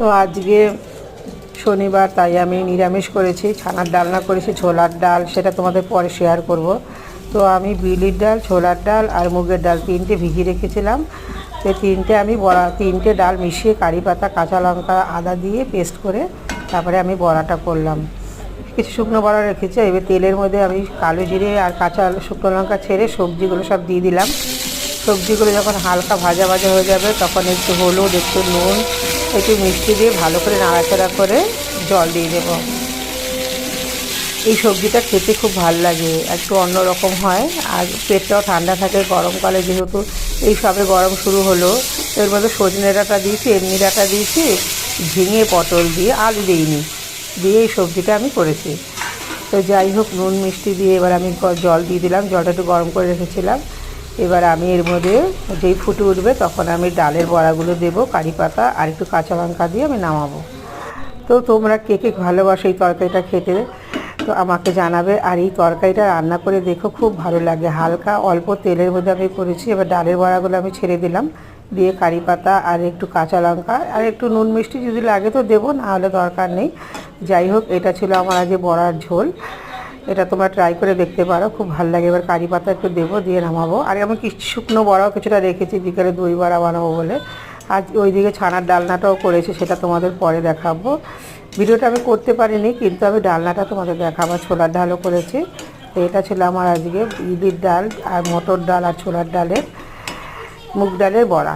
তো আজকে শনিবার, তাই আমি নিরামিষ করেছি, ছানার ডালনা করেছি, ছোলার ডাল, সেটা তোমাদের পরে শেয়ার করব। তো আমি বিউলির ডাল, ছোলার ডাল আর মুগের ডাল তিনটে ভিজিয়ে রেখেছিলাম। তো তিনটে আমি তিনটে ডাল মিশিয়ে কারি পাতা, কাঁচা লঙ্কা, আদা দিয়ে পেস্ট করে তারপরে আমি বড়াটা করলাম। কিছু শুকনো বড়া রেখেছি। এবার তেলের মধ্যে আমি কালো জিরে আর কাঁচা শুকনো লঙ্কা ছেড়ে সবজিগুলো সব দিয়ে দিলাম। সবজিগুলো যখন হালকা ভাজা ভাজা হয়ে যাবে তখন একটু হলুদ, একটু নুন, একটু মিষ্টি দিয়ে ভালো করে নাড়াচাড়া করে জল দিয়ে দেবো। এই সবজিটা খেতে খুব ভালো লাগে, একটু অন্যরকম হয় আর পেটটাও ঠান্ডা থাকে গরমকালে। যেহেতু এই সবে গরম শুরু হলো, এর মধ্যে সজনে ডাঁটা দিয়েছি, এমনি ডাঁটা দিয়েছি, ঝিঙে পটল দিয়ে, আলু দিইনি, দিয়ে এই সবজিটা আমি করেছি। তো যাই হোক, নুন মিষ্টি দিয়ে এবার আমি জল দিয়ে দিলাম। জলটা একটু গরম করে রেখেছিলাম। এবার আমি এর মধ্যে যেই ফুটে উঠবে তখন আমি ডালের বড়াগুলো দেবো, কারি পাতা আর একটু কাঁচা লঙ্কা দিয়ে আমি নামাবো। তো তোমরা কে কে ভালোবাসো এই তরকারিটা খেতে, তো আমাকে জানাবে। আর এই তরকারিটা রান্না করে দেখো, খুব ভালো লাগে। হালকা অল্প তেলের মধ্যে আমি করেছি। এবার ডালের বড়াগুলো আমি ছেড়ে দিলাম, দিয়ে কারি পাতা আর একটু কাঁচা লঙ্কা আর একটু নুন মিষ্টি যদি লাগে তো দেবো, না হলে দরকার নেই। যাই হোক, এটা ছিল আমার আজকে বড়ার ঝোল। এটা তোমরা ট্রাই করে দেখতে পারো, খুব ভালো লাগে। এবার কারি পাতা একটু দেবো, দিয়ে নামাবো। আর আমি কিছু শুকনো বড়াও কিছুটা রেখেছি, বিকেলে দই বড়া বানাবো বলে। আজ ওইদিকে ছানার ডালনাটাও করেছি, সেটা তোমাদের পরে দেখাবো। ভিডিওটা আমি করতে পারিনি, কিন্তু আমি ডালনাটা তোমাদের দেখাবো। ছোলার ডালও করেছি। তো এটা ছিল আমার আজকে বিউলির ডাল আর মটর ডাল আর ছোলার ডালের, মুগ ডালের বড়া।